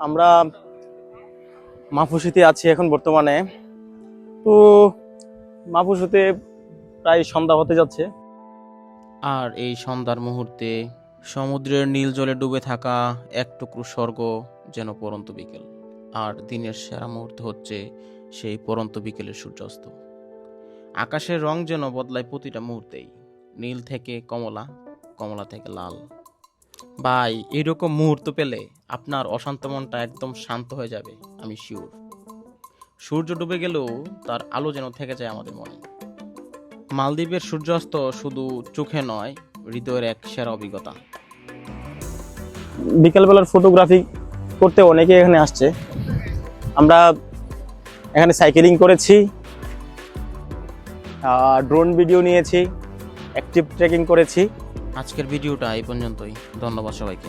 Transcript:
আমরা মাফুসিতে আছি এখন বর্তমানে। তো মাফুসিতে প্রায় সন্ধ্যা হতে যাচ্ছে। আর এই সন্ধ্যার মুহূর্তে সমুদ্রের নীল জলে ডুবে থাকা এক টুকরো স্বর্গ যেন পরন্ত বিকেল। আর দিনের সেরা মুহূর্ত হচ্ছে সেই পরন্ত বিকেলের সূর্যাস্ত। আকাশের রং যেন বদলায় প্রতিটা মুহূর্তেই, নীল থেকে কমলা, কমলা থেকে লাল। ভাই, এরকম মুহূর্ত পেলে আপনার অশান্ত মনটা একদম শান্ত হয়ে যাবে, আমি শিওর। সূর্য ডুবে গেলেও তার আলো যেন থেকে যায় আমাদের মনে। মালদ্বীপের সূর্যাস্ত শুধু চোখে নয়, হৃদয়ের এক সেরা অভিজ্ঞতা। বিকেলবেলার ফটোগ্রাফি করতে অনেকে এখানে আসছে। আমরা এখানে সাইকেলিং করেছি, ড্রোন ভিডিও নিয়েছি, অ্যাক্টিভ ট্রেকিং করেছি। আজকের ভিডিওটা এই পর্যন্তই। ধন্যবাদ সবাইকে।